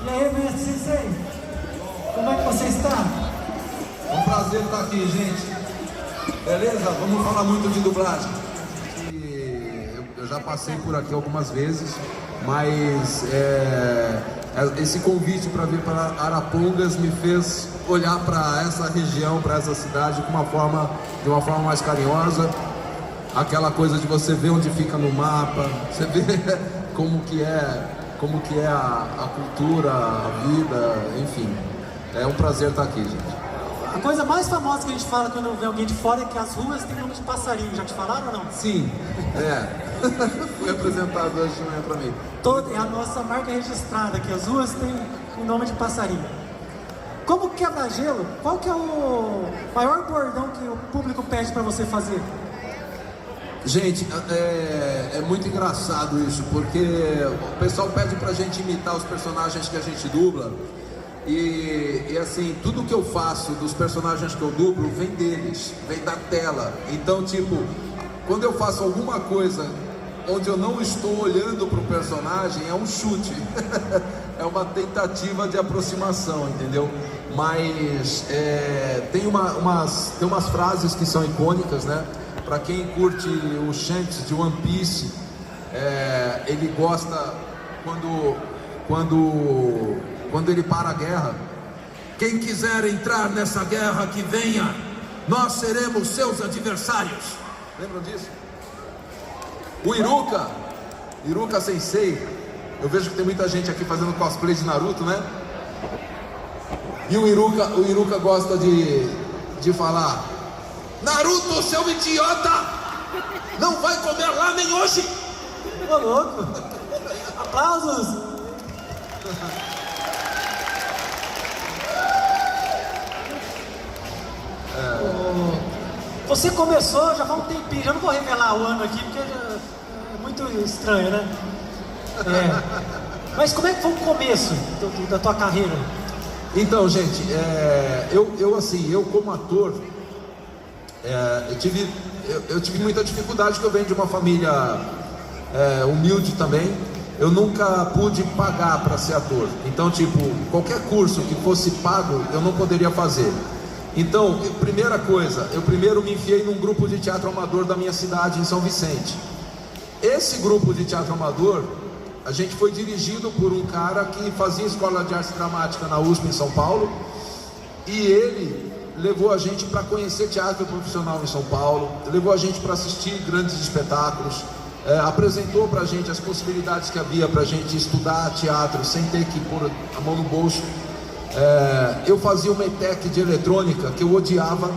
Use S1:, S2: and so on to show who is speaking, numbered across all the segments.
S1: E aí, mestre Sensei? Como é que você está?
S2: É um prazer estar aqui, gente. Beleza? Vamos falar muito de dublagem. Eu já passei por aqui algumas vezes, mas esse convite para vir para Arapongas me fez olhar para essa região, para essa cidade de uma forma mais carinhosa. Aquela coisa de você ver onde fica no mapa, você vê como que é a cultura, a vida, enfim. É um prazer estar aqui, gente.
S1: A coisa mais famosa que a gente fala quando vem alguém de fora é que as ruas têm nome de passarinho. Já te falaram ou não?
S2: Sim, Fui apresentado hoje de manhã pra mim.
S1: É a nossa marca registrada, que as ruas têm o nome de passarinho. Como quebra-gelo, qual que é o maior bordão que o público pede pra você fazer?
S2: Gente, é muito engraçado isso, porque o pessoal pede pra gente imitar os personagens que a gente dubla. E assim, tudo que eu faço dos personagens que eu dublo vem deles, vem da tela. Então, tipo, quando eu faço alguma coisa onde eu não estou olhando pro personagem, é um chute. É uma tentativa de aproximação, entendeu? Mas tem umas frases que são icônicas, né? Pra quem curte o Shanks de One Piece, ele gosta quando ele para a guerra. Quem quiser entrar nessa guerra, que venha, nós seremos seus adversários. Lembram disso? O Iruka Sensei, eu vejo que tem muita gente aqui fazendo cosplay de Naruto, né? E o Iruka gosta de falar: Naruto, seu idiota, não vai comer ramen hoje.
S1: Ô louco! Aplausos! Você começou já faz um tempinho, já não vou revelar o ano aqui porque é muito estranho, né? Mas como é que foi o começo da tua carreira?
S2: Então, gente, eu como ator, eu tive muita dificuldade, porque eu venho de uma família humilde também. Eu nunca pude pagar para ser ator. Então, tipo, qualquer curso que fosse pago, eu não poderia fazer. Então, primeira coisa, eu primeiro me enfiei num grupo de teatro amador da minha cidade, em São Vicente. Esse grupo de teatro amador, a gente foi dirigido por um cara que fazia escola de arte dramática na USP em São Paulo. E ele levou a gente para conhecer teatro profissional em São Paulo, levou a gente para assistir grandes espetáculos, apresentou pra gente as possibilidades que havia pra gente estudar teatro sem ter que pôr a mão no bolso. Eu fazia uma ETEC de eletrônica que eu odiava,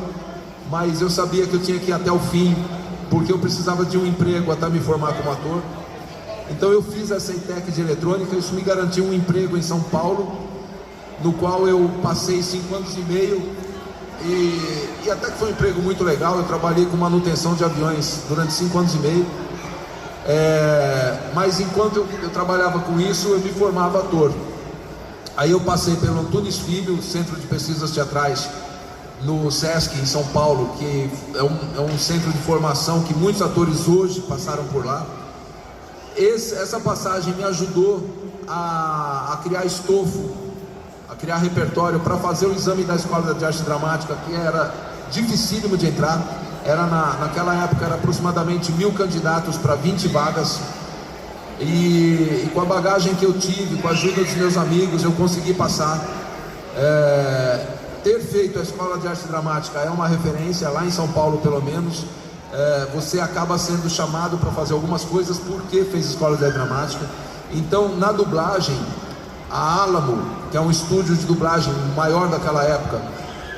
S2: mas eu sabia que eu tinha que ir até o fim, porque eu precisava de um emprego até me formar como ator. Então eu fiz essa ETEC de eletrônica, isso me garantiu um emprego em São Paulo, no qual eu passei 5 anos e meio, e até que foi um emprego muito legal. Eu trabalhei com manutenção de aviões durante 5 anos e meio. Mas enquanto eu trabalhava com isso, eu me formava ator. Aí eu passei pelo Antunes Filho, Centro de Pesquisas Teatrais, no Sesc, em São Paulo, que é um centro de formação que muitos atores hoje passaram por lá. Essa passagem me ajudou a criar estofo, a criar repertório para fazer o exame da Escola de Arte Dramática, que era dificílimo de entrar. Naquela época era aproximadamente 1000 candidatos para 20 vagas. E com a bagagem que eu tive, com a ajuda dos meus amigos, eu consegui passar. Ter feito a Escola de Arte Dramática é uma referência, lá em São Paulo pelo menos. Você acaba sendo chamado para fazer algumas coisas porque fez Escola de Arte Dramática. Então, na dublagem, a Alamo, que é um estúdio de dublagem maior daquela época,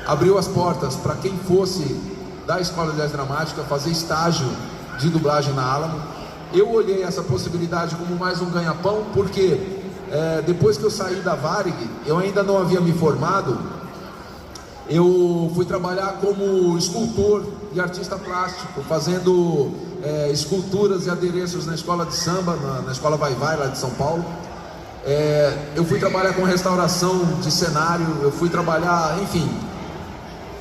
S2: abriu as portas para quem fosse da Escola de Arte Dramática fazer estágio de dublagem na Alamo. Eu olhei essa possibilidade como mais um ganha-pão, porque depois que eu saí da Varig, eu ainda não havia me formado. Eu fui trabalhar como escultor e artista plástico, fazendo esculturas e adereços na escola de samba, na escola Vai Vai, lá de São Paulo. Eu fui trabalhar com restauração de cenário, eu fui trabalhar, enfim,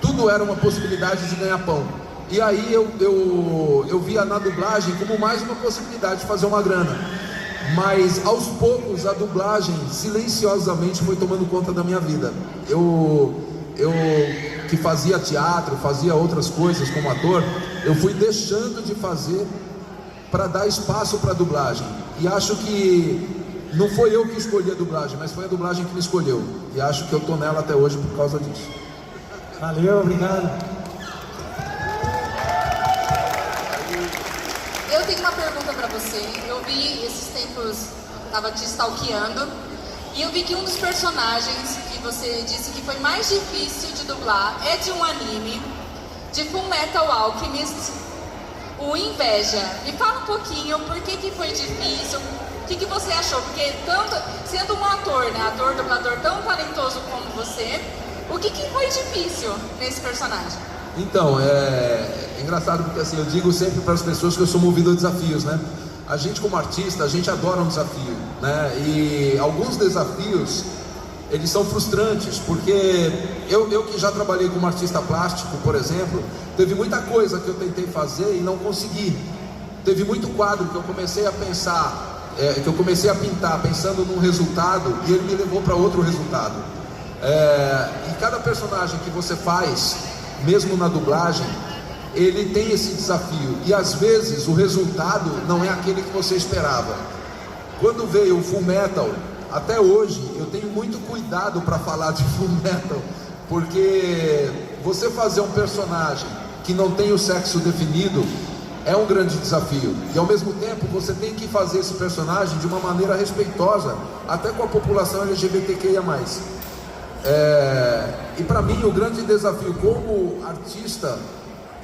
S2: tudo era uma possibilidade de ganhar pão. E aí eu via na dublagem como mais uma possibilidade de fazer uma grana. Mas aos poucos a dublagem silenciosamente foi tomando conta da minha vida. Eu que fazia teatro, fazia outras coisas como ator, eu fui deixando de fazer para dar espaço para a dublagem. E acho que não foi eu que escolhi a dublagem, mas foi a dublagem que me escolheu. E acho que eu tô nela até hoje por causa disso.
S1: Valeu, obrigado.
S3: Eu tenho uma pergunta pra você. Eu vi esses tempos, tava te stalkeando, e eu vi que um dos personagens que você disse que foi mais difícil de dublar é de um anime, de Full Metal Alchemist, o Inveja. Me fala um pouquinho por que foi difícil, o que você achou? Porque tanto, sendo um ator, né, ator, dublador tão talentoso como você, o que foi difícil nesse personagem?
S2: Então, é engraçado porque assim, eu digo sempre para as pessoas que eu sou movido a desafios, né? A gente como artista, a gente adora um desafio, né? E alguns desafios, eles são frustrantes, porque eu que já trabalhei como artista plástico, por exemplo, teve muita coisa que eu tentei fazer e não consegui. Teve muito quadro que eu comecei a pensar, que eu comecei a pintar pensando num resultado e ele me levou para outro resultado. E cada personagem que você faz, mesmo na dublagem, ele tem esse desafio e às vezes o resultado não é aquele que você esperava. Quando veio o Full Metal, até hoje eu tenho muito cuidado para falar de Full Metal, porque você fazer um personagem que não tem o sexo definido é um grande desafio, e ao mesmo tempo você tem que fazer esse personagem de uma maneira respeitosa até com a população LGBTQIA+. E para mim o grande desafio como artista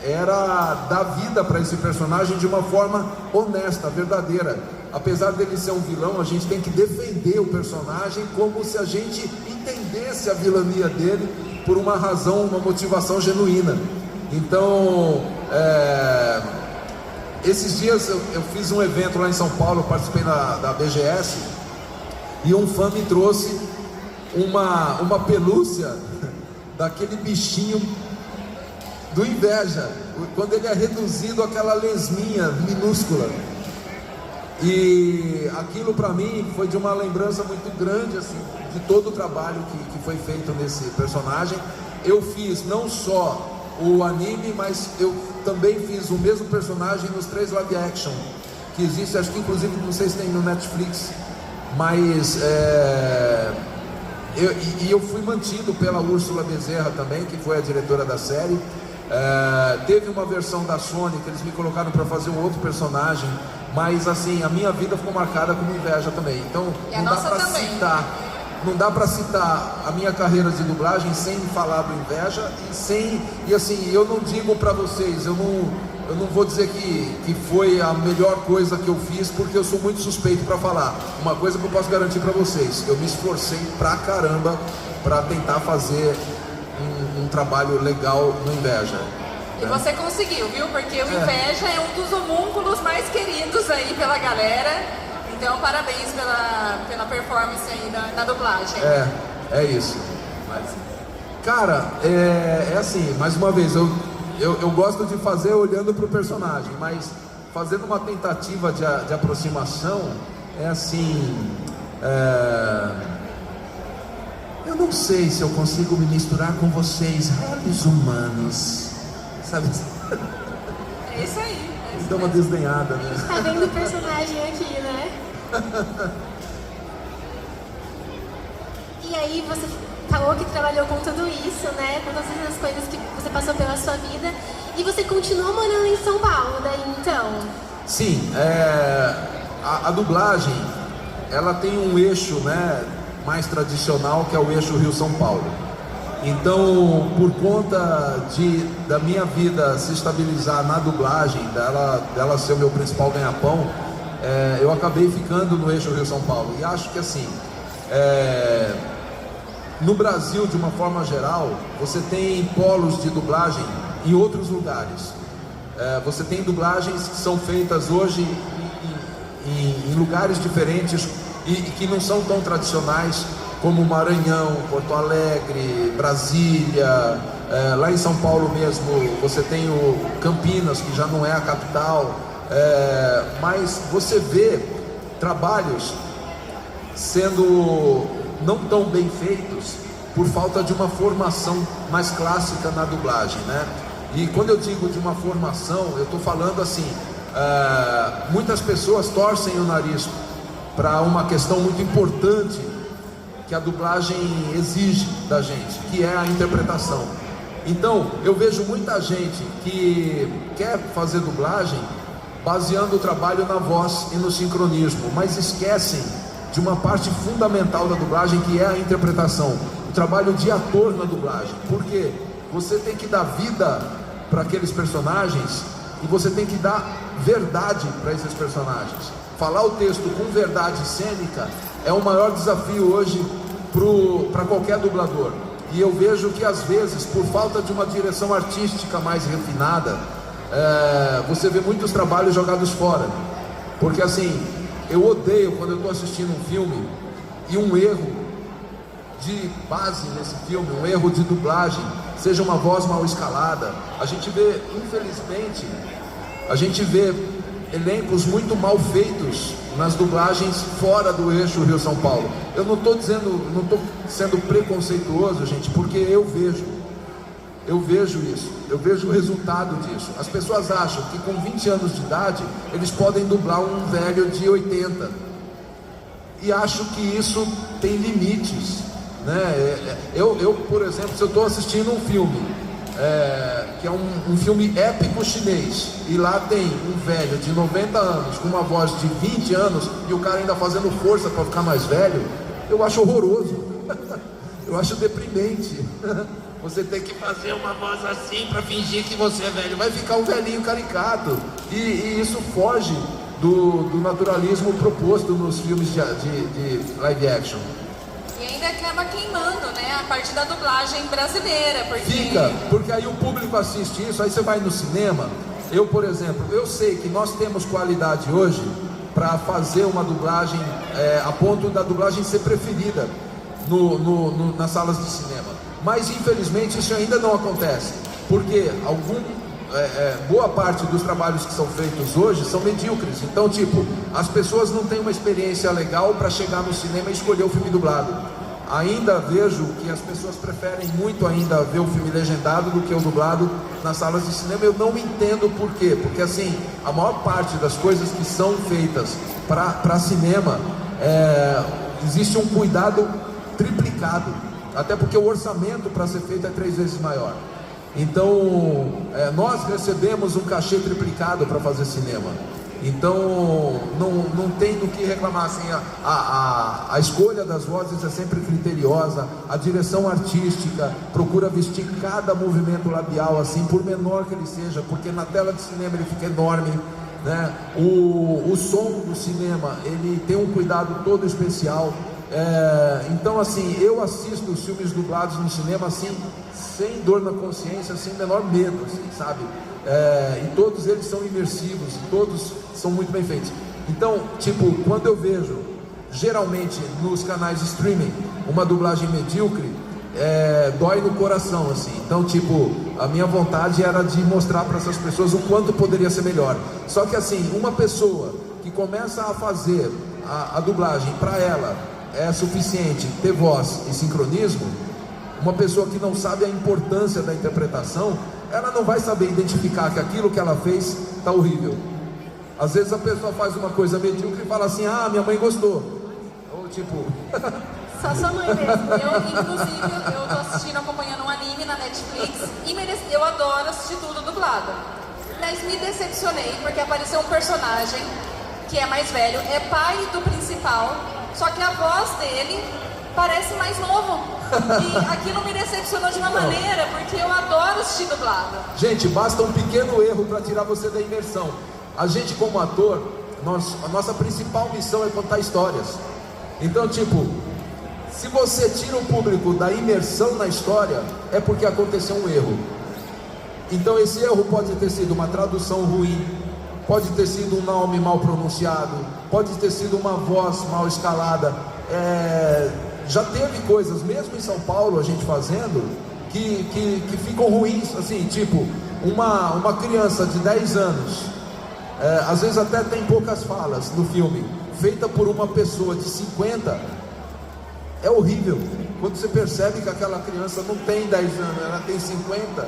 S2: era dar vida para esse personagem de uma forma honesta, verdadeira. Apesar dele ser um vilão, a gente tem que defender o personagem como se a gente entendesse a vilania dele por uma razão, uma motivação genuína. Então, esses dias eu fiz um evento lá em São Paulo, eu participei da BGS, e um fã me trouxe uma pelúcia daquele bichinho do Inveja, quando ele é reduzido àquela lesminha minúscula. E aquilo para mim foi de uma lembrança muito grande, assim, de todo o trabalho que foi feito nesse personagem. Eu fiz não só o anime, mas eu também fiz o mesmo personagem nos 3 live action que existe, acho que inclusive não sei se tem no Netflix, mas eu fui mantido pela Úrsula Bezerra também, que foi a diretora da série. Teve uma versão da Sony que eles me colocaram para fazer um outro personagem, mas assim, a minha vida ficou marcada como Inveja também. Então não dá para citar a minha carreira de dublagem sem falar do Inveja e assim, eu não digo para vocês, eu não vou dizer que foi a melhor coisa que eu fiz, porque eu sou muito suspeito para falar. Uma coisa que eu posso garantir para vocês, eu me esforcei pra caramba para tentar fazer um trabalho legal no Inveja.
S3: E você conseguiu, viu? Porque o Inveja é um dos homúnculos mais queridos aí pela galera. Então, parabéns pela performance aí na dublagem.
S2: É isso. Cara, é assim, mais uma vez, eu gosto de fazer olhando pro personagem, mas fazendo uma tentativa de aproximação, é assim... eu não sei se eu consigo me misturar com vocês, réis humanos, sabe?
S3: É isso aí.
S2: Dá uma desdenhada, né?
S4: Tá vendo o personagem aqui, né? E aí você falou que trabalhou com tudo isso, né? Com todas as coisas que você passou pela sua vida. E você continuou morando em São Paulo daí, então?
S2: Sim, a dublagem, ela tem um eixo, né, mais tradicional, que é o eixo Rio-São Paulo. Então, por conta da minha vida se estabilizar na dublagem, dela ser o meu principal ganha-pão, eu acabei ficando no eixo Rio-São Paulo. E acho que assim, no Brasil, de uma forma geral, você tem polos de dublagem em outros lugares. Você tem dublagens que são feitas hoje em lugares diferentes e que não são tão tradicionais, como Maranhão, Porto Alegre, Brasília. Lá em São Paulo mesmo você tem o Campinas, que já não é a capital, mas você vê trabalhos sendo não tão bem feitos por falta de uma formação mais clássica na dublagem, né? E quando eu digo de uma formação, eu estou falando assim, muitas pessoas torcem o nariz para uma questão muito importante que a dublagem exige da gente, que é a interpretação. Então, eu vejo muita gente que quer fazer dublagem baseando o trabalho na voz e no sincronismo, mas esquecem de uma parte fundamental da dublagem, que é a interpretação, o trabalho de ator na dublagem, porque você tem que dar vida para aqueles personagens e você tem que dar verdade para esses personagens. Falar o texto com verdade cênica é o maior desafio hoje para qualquer dublador. E eu vejo que às vezes, por falta de uma direção artística mais refinada, você vê muitos trabalhos jogados fora. Porque assim, eu odeio quando eu estou assistindo um filme e um erro de base nesse filme, um erro de dublagem, seja uma voz mal escalada. A gente vê, infelizmente, elencos muito mal feitos nas dublagens fora do eixo Rio-São Paulo. Eu não estou sendo preconceituoso, gente, porque eu vejo isso, eu vejo o resultado disso. As pessoas acham que com 20 anos de idade eles podem dublar um velho de 80 e acho que isso tem limites, né? Eu, por exemplo, se eu estou assistindo um filme que é um filme épico chinês, e lá tem um velho de 90 anos com uma voz de 20 anos e o cara ainda fazendo força para ficar mais velho, eu acho horroroso. Eu acho deprimente. Você tem que fazer uma voz assim para fingir que você é velho, vai ficar um velhinho caricato, e isso foge do naturalismo proposto nos filmes de live action.
S3: E ainda acaba queimando, né, a parte da dublagem brasileira,
S2: porque aí o público assiste isso, aí você vai no cinema. Eu, por exemplo, eu sei que nós temos qualidade hoje para fazer uma dublagem a ponto da dublagem ser preferida nas salas de cinema, mas infelizmente isso ainda não acontece, porque boa parte dos trabalhos que são feitos hoje são medíocres. Então, tipo, as pessoas não têm uma experiência legal para chegar no cinema e escolher o filme dublado. Ainda vejo que as pessoas preferem muito ainda ver o filme legendado do que o dublado nas salas de cinema. Eu não entendo por quê, porque assim, a maior parte das coisas que são feitas para cinema, existe um cuidado triplicado, até porque o orçamento para ser feito é 3 vezes maior. Então, nós recebemos um cachê triplicado para fazer cinema. Então, não tem do que reclamar. Assim, a escolha das vozes é sempre criteriosa, a direção artística procura vestir cada movimento labial, assim, por menor que ele seja, porque na tela de cinema ele fica enorme, né? O som do cinema, ele tem um cuidado todo especial. Então, assim, eu assisto os filmes dublados no cinema, assim, sem dor na consciência, sem o menor medo, assim, sabe? E todos eles são imersivos, todos são muito bem feitos. Então, tipo, quando eu vejo, geralmente, nos canais de streaming, uma dublagem medíocre, dói no coração, assim. Então, tipo, a minha vontade era de mostrar para essas pessoas o quanto poderia ser melhor. Só que, assim, uma pessoa que começa a fazer a dublagem, para ela é suficiente ter voz e sincronismo. Uma pessoa que não sabe a importância da interpretação, ela não vai saber identificar que aquilo que ela fez está horrível. Às vezes a pessoa faz uma coisa medíocre e fala assim: ah, minha mãe gostou. Ou tipo...
S4: Só sua mãe mesmo.
S3: Inclusive, eu tô assistindo, acompanhando um anime na Netflix e eu adoro assistir tudo dublado. Mas me decepcionei porque apareceu um personagem que é mais velho, é pai do principal, só que a voz dele parece mais novo. E aquilo me decepcionou de uma maneira, porque eu adoro assistir dublado.
S2: Gente, basta um pequeno erro para tirar você da imersão. A gente, como ator, a nossa principal missão é contar histórias. Então, tipo, se você tira o público da imersão na história, é porque aconteceu um erro. Então esse erro pode ter sido uma tradução ruim, pode ter sido um nome mal pronunciado, pode ter sido uma voz mal escalada. Já teve coisas, mesmo em São Paulo, a gente fazendo, que ficam ruins, assim, tipo, uma criança de 10 anos, às vezes até tem poucas falas no filme, feita por uma pessoa de 50, é horrível. Quando você percebe que aquela criança não tem 10 anos, ela tem 50,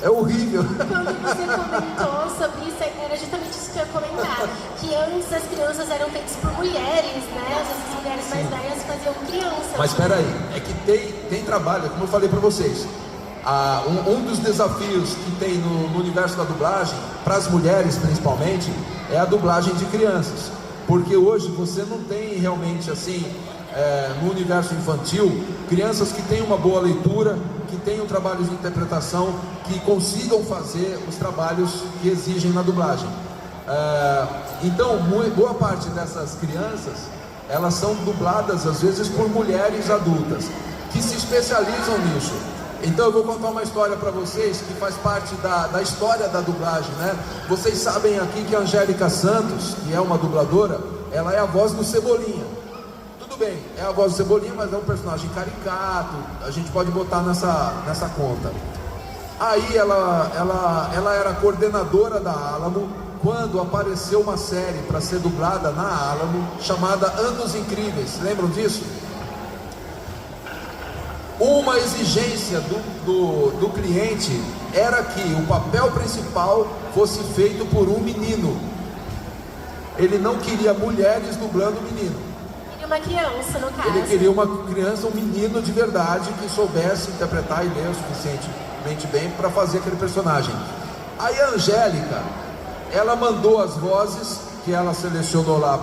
S2: é horrível.
S4: Quando você comentou sobre isso, era justamente isso que eu ia comentar. Que antes as crianças eram feitas por mulheres, né? Às vezes as mulheres mais velhas faziam crianças.
S2: Mas espera aí, é que tem trabalho, como eu falei para vocês. Um dos desafios que tem no universo da dublagem, para as mulheres principalmente, é a dublagem de crianças. Porque hoje você não tem realmente assim, no universo infantil, crianças que têm uma boa leitura, que tenham trabalhos de interpretação, que consigam fazer os trabalhos que exigem na dublagem. Então, boa parte dessas crianças, elas são dubladas às vezes por mulheres adultas, que se especializam nisso. Então eu vou contar uma história para vocês que faz parte da história da dublagem, né? Vocês sabem aqui que a Angélica Santos, que é uma dubladora, ela é a voz do Cebolinha. Tudo bem, é a voz do Cebolinha, mas é um personagem caricato, a gente pode botar nessa conta. Aí ela era coordenadora da Alamo quando apareceu uma série para ser dublada na Alamo chamada Anos Incríveis. Lembram disso? Uma exigência do cliente era que o papel principal fosse feito por um menino. Ele não queria mulheres dublando menino.
S4: Queria uma criança, no caso.
S2: Ele queria uma criança, um menino de verdade, que soubesse interpretar e ler o suficientemente bem para fazer aquele personagem. Aí a Angélica, ela mandou as vozes que ela selecionou lá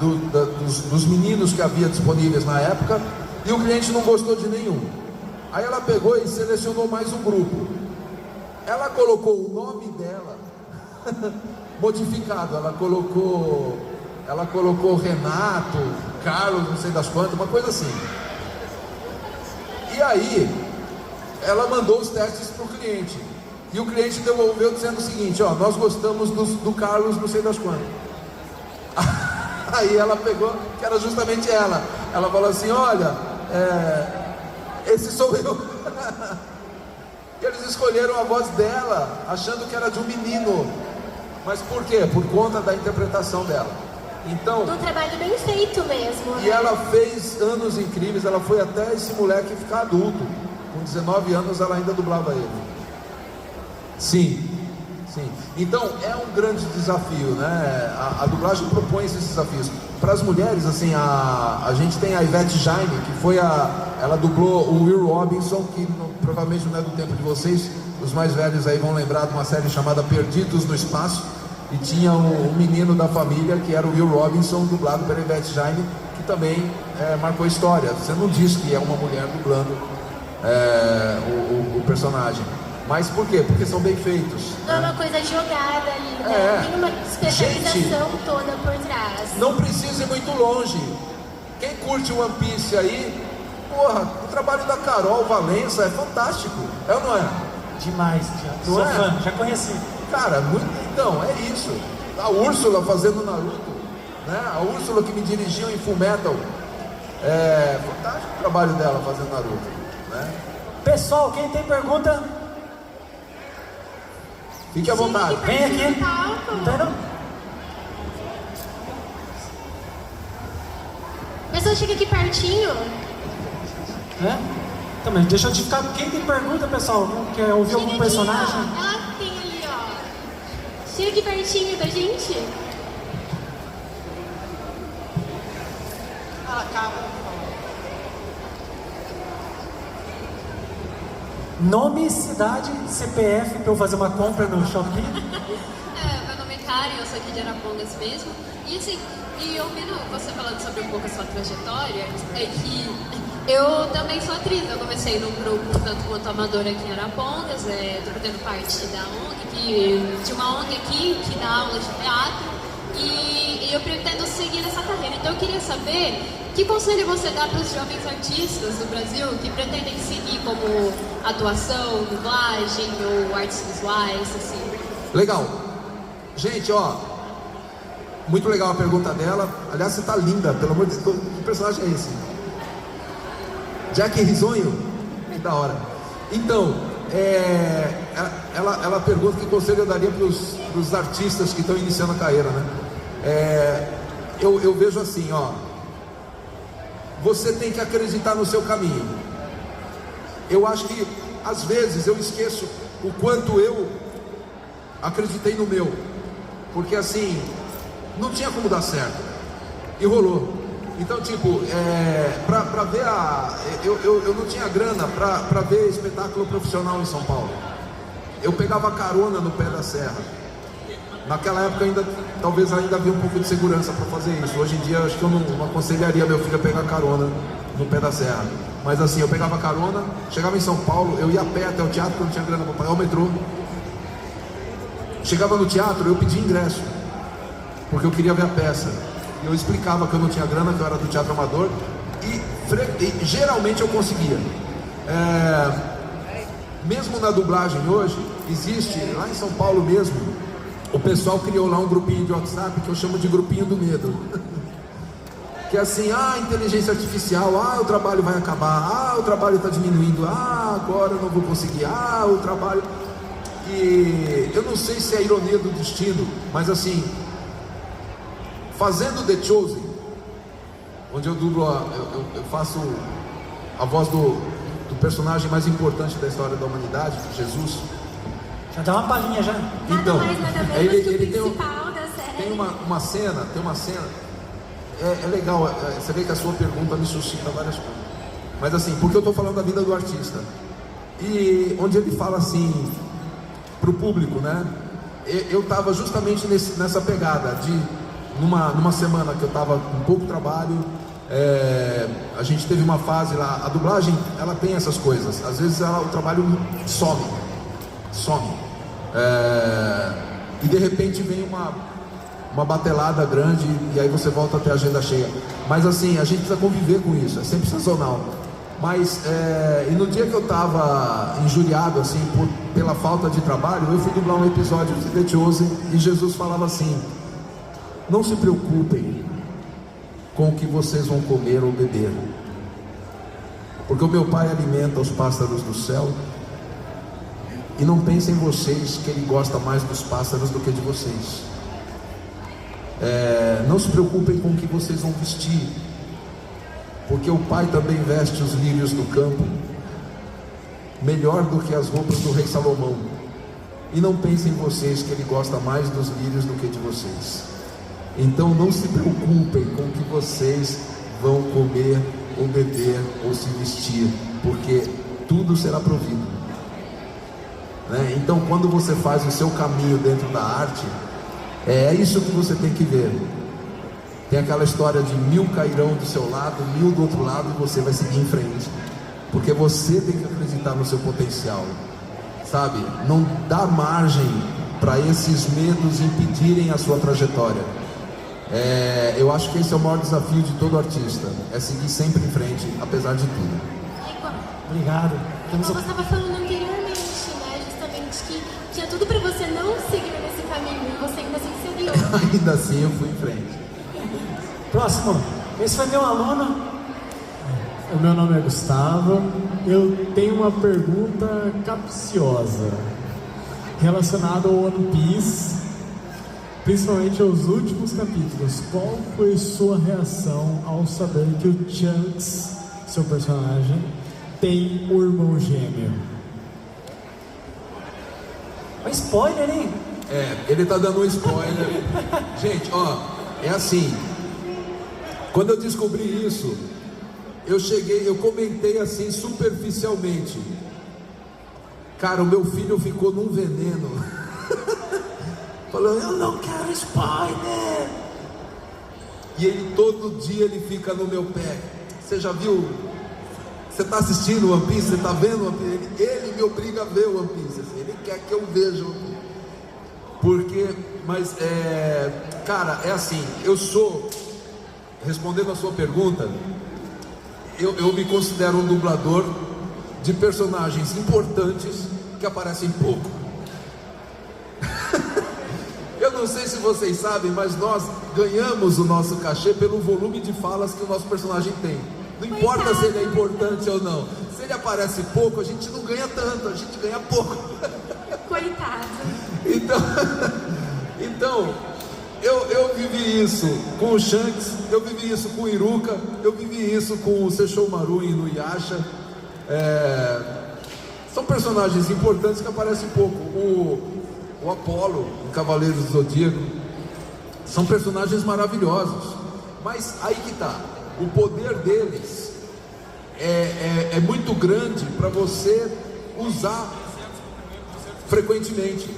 S2: dos meninos que havia disponíveis na época, e o cliente não gostou de nenhum. Aí ela pegou e selecionou mais um grupo. Ela colocou o nome dela modificado. Ela colocou Renato, Carlos, não sei das quantas, uma coisa assim. E aí ela mandou os testes para o cliente. E o cliente devolveu dizendo o seguinte: ó, nós gostamos do Carlos, não sei das quantas. Aí ela pegou, que era justamente ela. Ela falou assim: olha, esse sou eu. E eles escolheram a voz dela, achando que era de um menino. Mas por quê? Por conta da interpretação dela. Então,
S4: um trabalho bem feito mesmo.
S2: E ela fez Anos Incríveis. Ela foi até esse moleque ficar adulto. Com 19 anos ela ainda dublava ele. Sim. Então é um grande desafio, né? A dublagem propõe esses desafios. Para as mulheres, assim, a gente tem a Ivete Jaime, que foi ela dublou o Will Robinson, que provavelmente não é do tempo de vocês. Os mais velhos aí vão lembrar de uma série chamada Perdidos no Espaço. E tinha um menino da família que era o Will Robinson, dublado pela Ivete Jaime, que também marcou história. Você não diz que é uma mulher dublando o personagem. Mas por quê? Porque são bem feitos.
S4: Não é uma coisa jogada ali, né? Tem uma especialização toda por trás.
S2: Não precisa ir muito longe. Quem curte One Piece aí, porra, o trabalho da Carol Valença é fantástico. É ou não é?
S1: Demais, sou fã, já conheci.
S2: Cara, então, é isso. A Úrsula fazendo Naruto, né? A Úrsula que me dirigiu em Fullmetal. É fantástico o trabalho dela fazendo Naruto, né?
S1: Pessoal, quem tem pergunta,
S2: fique à vontade.
S1: vem aqui. Entendeu?
S4: Pessoal, chega aqui pertinho.
S1: Então, mas deixa eu te ficar. Quem tem pergunta, pessoal? Quer ouvir algum personagem?
S4: Ó. Ela tem ali, ó. Chega aqui pertinho da gente.
S1: Nome, cidade, CPF para eu fazer uma compra no Shopee.
S3: Meu nome é Karen, eu sou aqui de Arapongas mesmo. E assim, ouvindo você falando sobre um pouco a sua trajetória, é que eu também sou atriz. Eu comecei num grupo tanto quanto amadora aqui em Arapongas, tô fazendo parte da ONG, de uma ONG aqui que dá aula de teatro. E eu pretendo seguir nessa carreira. Então eu queria saber que conselho você dá para os jovens artistas do Brasil que pretendem seguir como atuação, dublagem ou artes visuais, assim.
S2: Legal. Gente, ó, muito legal a pergunta dela. Aliás, você tá linda, pelo amor de Deus. Que personagem é esse? Jack Risonho? Que da hora. Então, ela pergunta que conselho eu daria para os artistas que estão iniciando a carreira, né? eu vejo assim, ó. Você tem que acreditar no seu caminho. Eu acho que às vezes eu esqueço o quanto eu acreditei no meu, porque assim, não tinha como dar certo, e rolou. Então tipo, pra ver eu não tinha grana pra ver espetáculo profissional em São Paulo. Eu pegava carona no pé da serra. Naquela época talvez ainda havia um pouco de segurança para fazer isso. Hoje em dia eu acho que eu não aconselharia meu filho a pegar carona no pé da serra. Mas assim, eu pegava carona, chegava em São Paulo, eu ia a pé até o teatro, porque eu não tinha grana para pagar o metrô. Chegava no teatro, eu pedia ingresso, porque eu queria ver a peça. E eu explicava que eu não tinha grana, que eu era do teatro amador, e geralmente eu conseguia. Mesmo na dublagem hoje, existe, lá em São Paulo mesmo, o pessoal criou lá um grupinho de WhatsApp que eu chamo de grupinho do medo. Que é assim, inteligência artificial, o trabalho vai acabar, o trabalho está diminuindo, agora eu não vou conseguir, o trabalho... E eu não sei se é ironia do destino, mas assim, fazendo The Chosen, onde eu dublo, eu faço a voz do personagem mais importante da história da humanidade, Jesus.
S1: Já dá uma palhinha já.
S2: Então,
S4: nada mais, nada menos que o
S2: ele
S4: principal da série.
S2: tem uma cena, é legal, você vê que a sua pergunta me suscita várias coisas. Mas assim, porque eu estou falando da vida do artista. E onde ele fala assim, pro público, né? Eu estava justamente nessa pegada de, numa semana que eu estava com pouco trabalho, a gente teve uma fase lá, a dublagem, ela tem essas coisas. Às vezes o trabalho some. E de repente vem uma batelada grande e aí você volta a ter a agenda cheia. Mas assim, a gente precisa conviver com isso, é sempre sazonal. Mas, e no dia que eu estava injuriado assim, pela falta de trabalho, eu fui dublar um episódio de The Chosen e Jesus falava assim: não se preocupem com o que vocês vão comer ou beber, porque o meu Pai alimenta os pássaros do céu. E não pensem em vocês que Ele gosta mais dos pássaros do que de vocês. Não se preocupem com o que vocês vão vestir, porque o Pai também veste os lírios do campo, melhor do que as roupas do rei Salomão. E não pensem em vocês que Ele gosta mais dos lírios do que de vocês. Então não se preocupem com o que vocês vão comer ou beber ou se vestir, porque tudo será provido. Então quando você faz o seu caminho dentro da arte, é isso que você tem que ver. Tem aquela história de 1000 cairão do seu lado, 1000 do outro lado, e você vai seguir em frente, porque você tem que acreditar no seu potencial, sabe? Não dá margem para esses medos impedirem a sua trajetória. Eu acho que esse é o maior desafio de todo artista, é seguir sempre em frente, apesar de tudo.
S1: Obrigado.
S4: Como você estava falando anteriormente, né? Justamente que tinha tudo para você não seguir nesse caminho e você ainda assim seguiu.
S2: Ainda assim eu fui em frente.
S1: Próximo. Esse foi meu aluno.
S5: O meu nome é Gustavo. Eu tenho uma pergunta capciosa relacionada ao One Piece, principalmente aos últimos capítulos. Qual foi sua reação ao saber que o Shanks, seu personagem, tem um irmão gêmeo?
S1: Um spoiler, hein?
S2: Ele tá dando um spoiler. Gente, é assim, quando eu descobri isso, eu comentei assim superficialmente: cara, o meu filho ficou num veneno. Falando, eu não quero spoiler. E ele todo dia ele fica no meu pé. Você já viu? Você está assistindo One Piece? Você está vendo One Piece? Ele me obriga a ver One Piece. Assim, ele quer que eu veja One Piece. Porque, mas cara, é assim, eu sou, respondendo a sua pergunta, eu me considero um dublador de personagens importantes que aparecem pouco. Eu não sei se vocês sabem, mas nós ganhamos o nosso cachê pelo volume de falas que o nosso personagem tem. Não importa se ele é importante ou não. Se ele aparece pouco, a gente não ganha tanto, a gente ganha pouco.
S4: Coitado.
S2: Então, eu vivi isso com o Shanks, eu vivi isso com o Iruka, eu vivi isso com o Sesshomaru e no Yasha. São personagens importantes que aparecem pouco. O Apollo, o Cavaleiro do Zodíaco, são personagens maravilhosos. Mas aí que tá, o poder deles é muito grande para você usar frequentemente.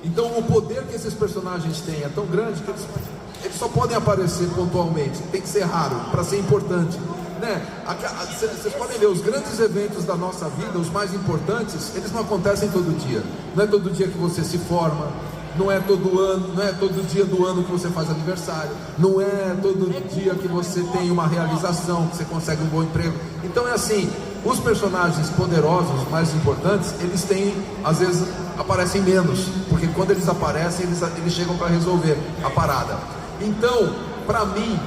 S2: Então o poder que esses personagens têm é tão grande que eles só podem aparecer pontualmente. Tem que ser raro para ser importante, né? Vocês podem ver, os grandes eventos da nossa vida, os mais importantes, eles não acontecem todo dia. Não é todo dia que você se forma, não é todo ano, não é todo dia do ano que você faz aniversário, não é todo dia que você tem uma realização, que você consegue um bom emprego. Então é assim, os personagens poderosos, mais importantes, eles têm, às vezes, aparecem menos, porque quando eles aparecem, eles chegam para resolver a parada. Então, para mim,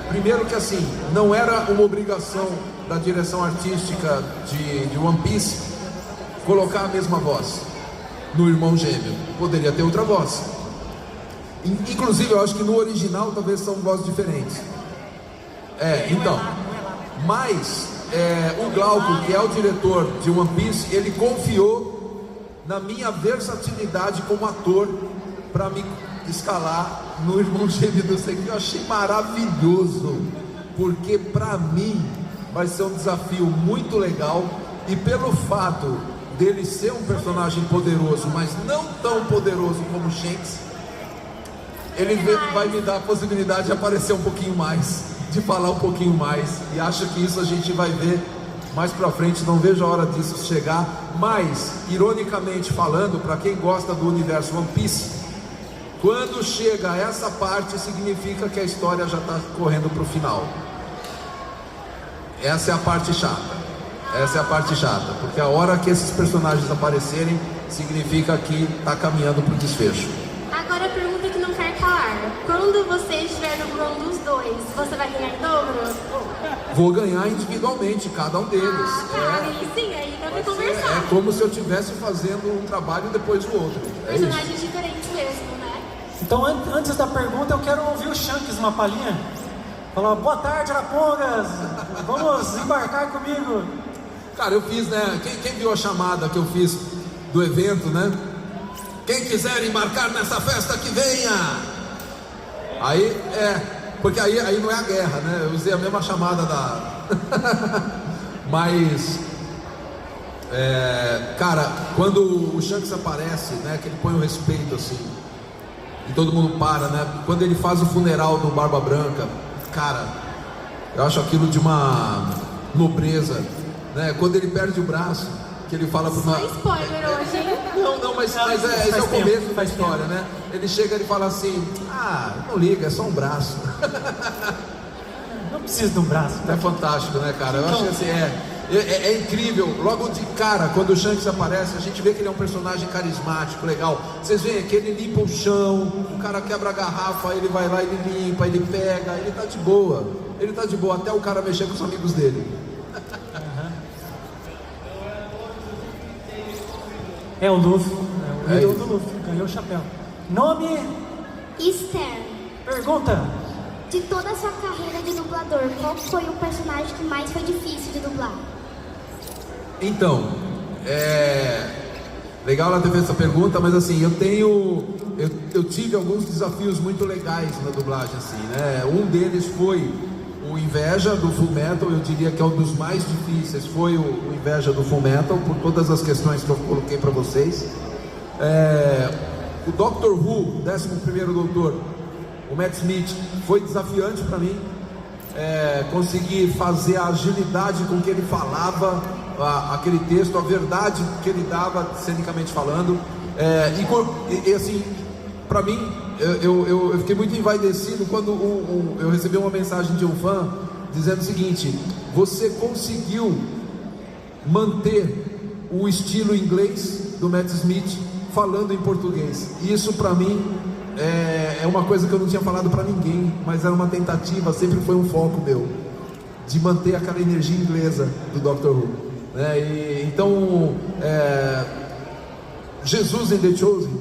S2: primeiro que assim, não era uma obrigação da direção artística de One Piece colocar a mesma voz no irmão gêmeo. Poderia ter outra voz. Inclusive, eu acho que no original talvez são vozes diferentes. Então. Mas o Glauco, que é o diretor de One Piece, ele confiou na minha versatilidade como ator para me escalar no irmão gêmeo do Senki. Eu achei maravilhoso, porque para mim vai ser um desafio muito legal, e pelo fato dele ser um personagem poderoso, mas não tão poderoso como Shanks, ele vai me dar a possibilidade de aparecer um pouquinho mais, de falar um pouquinho mais, e acho que isso a gente vai ver mais pra frente. Não vejo a hora disso chegar. Mas, ironicamente falando, para quem gosta do universo One Piece, quando chega essa parte, significa que a história já está correndo pro final. Essa é a parte chata. Essa é a parte chata, porque a hora que esses personagens aparecerem, significa que está caminhando pro desfecho.
S4: Agora a pergunta que não quer calar: quando você estiver no mão dos dois, você vai ganhar em dobro?
S2: Vou ganhar individualmente, cada um deles.
S4: Aí sim, aí dá pra conversar.
S2: É como se eu estivesse fazendo um trabalho e depois o outro.
S4: Personagens diferentes mesmo, né?
S1: Então, antes da pergunta, eu quero ouvir o Shanks, uma palhinha. Falou: boa tarde, Arapongas, vamos embarcar comigo.
S2: Cara, eu fiz, né? Quem viu a chamada que eu fiz do evento, né? Quem quiser embarcar nessa festa, que venha! Aí, porque aí não é a guerra, né? Eu usei a mesma chamada Mas, cara, quando o Shanks aparece, né? Que ele põe o respeito, assim, e todo mundo para, né? Quando ele faz o funeral do Barba Branca, cara, eu acho aquilo de uma nobreza, né? Quando ele perde o braço, que ele fala pro...
S4: Só spoiler hoje, hein?
S2: Não, mas esse é o começo da história, né? Ele chega e fala assim: não liga, é só um braço.
S1: Não precisa de um braço.
S2: É fantástico, né, cara? Eu acho que assim, é incrível. Logo de cara, quando o Shanks aparece, a gente vê que ele é um personagem carismático, legal. Vocês veem que ele limpa o chão, o cara quebra a garrafa, ele vai lá, ele limpa, ele pega, ele tá de boa. Ele tá de boa, até o cara mexer com os amigos dele.
S1: É o Luffy, o ídolo do Luffy, ganhou o chapéu. Nome?
S6: Esther,
S1: Pergunta.
S6: de toda a sua carreira de dublador, qual foi o personagem que mais foi difícil de dublar?
S2: Então, legal ela ter feito essa pergunta, mas assim, eu tive alguns desafios muito legais na dublagem, assim, né? Um deles foi o Inveja do Fullmetal. Eu diria que é um dos mais difíceis, foi o Inveja do Fullmetal, por todas as questões que eu coloquei para vocês. O Doctor Who, 11º Doutor, o Matt Smith, foi desafiante para mim, conseguir fazer a agilidade com que ele falava aquele texto, a verdade que ele dava, cenicamente falando, e assim, para mim, eu fiquei muito envaidecido quando eu recebi uma mensagem de um fã dizendo o seguinte: você conseguiu manter o estilo inglês do Matt Smith falando em português. Isso para mim é uma coisa que eu não tinha falado para ninguém, mas era uma tentativa, sempre foi um foco meu, de manter aquela energia inglesa do Doctor Who, né? Então, Jesus in The Chosen,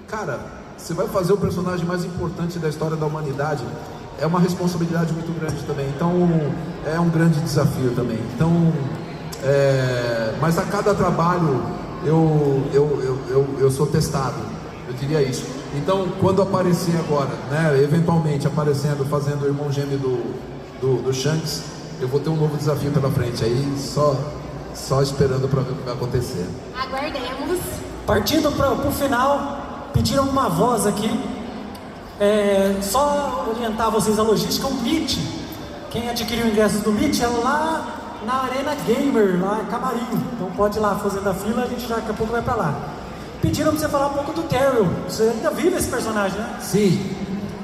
S2: cara, você vai fazer o personagem mais importante da história da humanidade, é uma responsabilidade muito grande também. Então, é um grande desafio também. Então, mas a cada trabalho eu sou testado, eu diria isso. Então, quando aparecer agora, né, eventualmente aparecendo, fazendo o irmão gêmeo do Shanks, eu vou ter um novo desafio pela frente. Aí só esperando para ver o que vai acontecer.
S4: Aguardemos.
S1: Partindo pro final, pediram uma voz aqui. Só orientar vocês a logística, o Meet. Quem adquiriu ingressos do Meet é lá na Arena Gamer, lá em Camarim. Então pode ir lá fazendo a fila, a gente já daqui a pouco vai pra lá. Pediram pra você falar um pouco do Daryl. Você ainda vive esse personagem, né?
S2: Sim,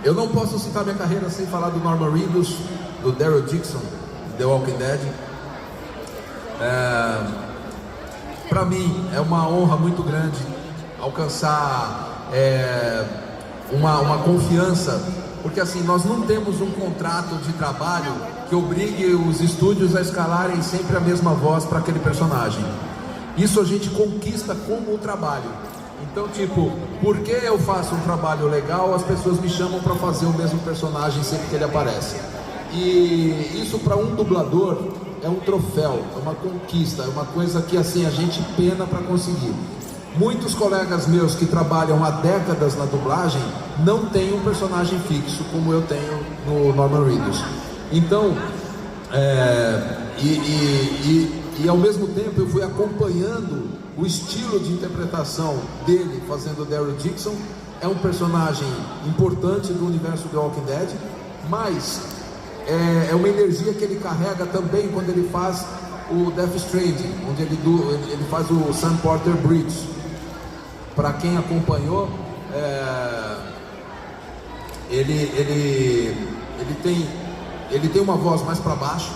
S2: eu não posso citar minha carreira sem falar do Norman Reedus, do Daryl Dixon, The Walking Dead. Para mim é uma honra muito grande alcançar uma confiança, porque assim, nós não temos um contrato de trabalho que obrigue os estúdios a escalarem sempre a mesma voz para aquele personagem. Isso a gente conquista como o trabalho. Então, tipo, porque eu faço um trabalho legal, as pessoas me chamam para fazer o mesmo personagem sempre que ele aparece. E isso para um dublador é um troféu, é uma conquista, é uma coisa que assim a gente pena para conseguir. Muitos colegas meus que trabalham há décadas na dublagem não têm um personagem fixo como eu tenho no Norman Reedus. Então, e ao mesmo tempo eu fui acompanhando o estilo de interpretação dele fazendo o Daryl Dixon. É um personagem importante do universo do Walking Dead, mas é uma energia que ele carrega também quando ele faz o Death Stranding, onde ele faz o Sam Porter Bridge. Para quem acompanhou, ele tem uma voz mais para baixo,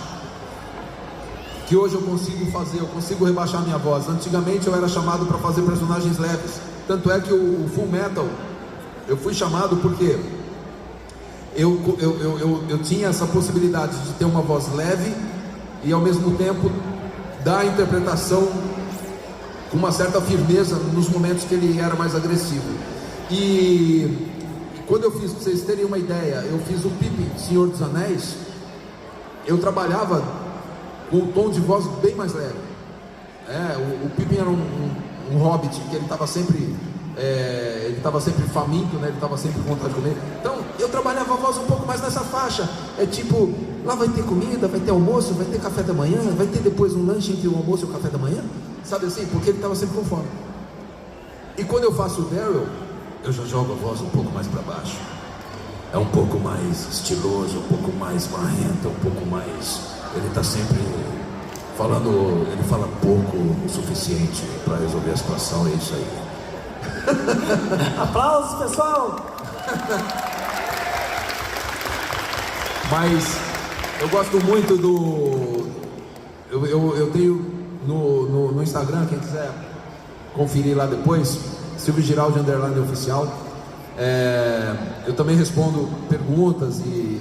S2: que hoje eu consigo rebaixar minha voz. Antigamente eu era chamado para fazer personagens leves, tanto é que o Full Metal eu fui chamado porque eu tinha essa possibilidade de ter uma voz leve e ao mesmo tempo dar a interpretação com uma certa firmeza nos momentos que ele era mais agressivo. E quando eu fiz, para vocês terem uma ideia, eu fiz o Pippin, Senhor dos Anéis, eu trabalhava com um tom de voz bem mais leve. O Pippin era um hobbit que ele estava sempre faminto, né? Ele estava sempre com vontade de comer. Então eu trabalhava a voz um pouco mais nessa faixa. É tipo, lá vai ter comida, vai ter almoço, vai ter café da manhã, vai ter depois um lanche entre o almoço e o café da manhã. Sabe assim? Porque ele estava sempre com fome. E quando eu faço o Daryl, eu já jogo a voz um pouco mais para baixo. É um pouco mais estiloso, um pouco mais marrento, um pouco mais... Ele está sempre falando, ele fala pouco o suficiente para resolver a situação, é isso aí.
S1: Aplausos, pessoal!
S2: Mas eu gosto muito do... Eu tenho no Instagram, quem quiser conferir lá depois, Silvio Giraldi _ oficial. Eu também respondo perguntas e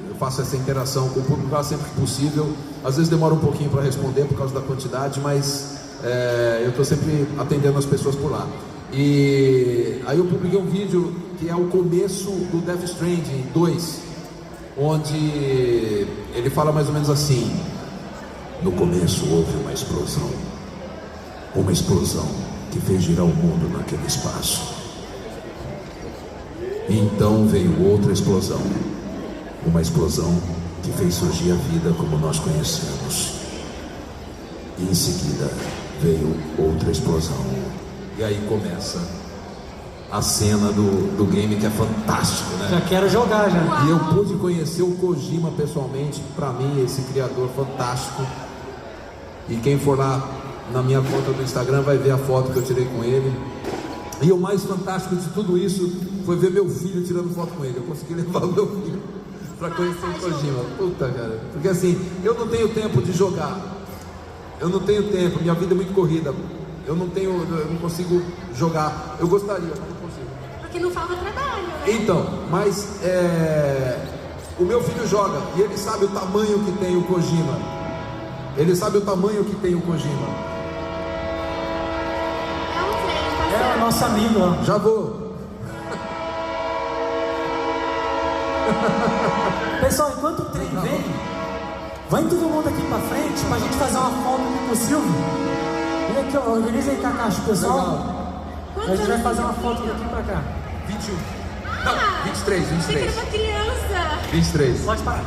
S2: eu faço essa interação com o público lá sempre que possível. Às vezes demora um pouquinho para responder por causa da quantidade, mas eu estou sempre atendendo as pessoas por lá. E aí eu publiquei um vídeo que é o começo do Death Stranding 2, onde ele fala mais ou menos assim: no começo houve uma explosão que fez girar o mundo naquele espaço. Então veio outra explosão, uma explosão que fez surgir a vida como nós conhecemos. E em seguida veio outra explosão. E aí começa a cena do game, que é fantástico, né?
S1: Já quero jogar, já.
S2: E eu pude conhecer o Kojima pessoalmente. Para mim, esse criador fantástico. E quem for lá na minha conta do Instagram vai ver a foto que eu tirei com ele. E o mais fantástico de tudo isso foi ver meu filho tirando foto com ele. Eu consegui levar o meu filho para conhecer o Kojima. Puta, cara. Porque assim, eu não tenho tempo de jogar. Eu não tenho tempo, minha vida é muito corrida. Eu não consigo jogar. Eu gostaria, mas não consigo.
S4: Porque não falta trabalho, né?
S2: Então, mas o meu filho joga e ele sabe o tamanho que tem o Kojima. Ele sabe o tamanho que tem o Kojima.
S4: É um trem,
S1: É o nosso amigo, ó.
S2: Já vou.
S1: Pessoal, enquanto o trem vem, vai todo mundo aqui pra frente pra gente fazer uma foto aqui com o Silvio. Vem aqui, ó, organiza aí com a caixa, pessoal. A gente vai fazer uma foto daqui pra cá.
S2: 21. Não, 23,
S4: Você que era uma criança.
S2: 23.
S1: Pode parar.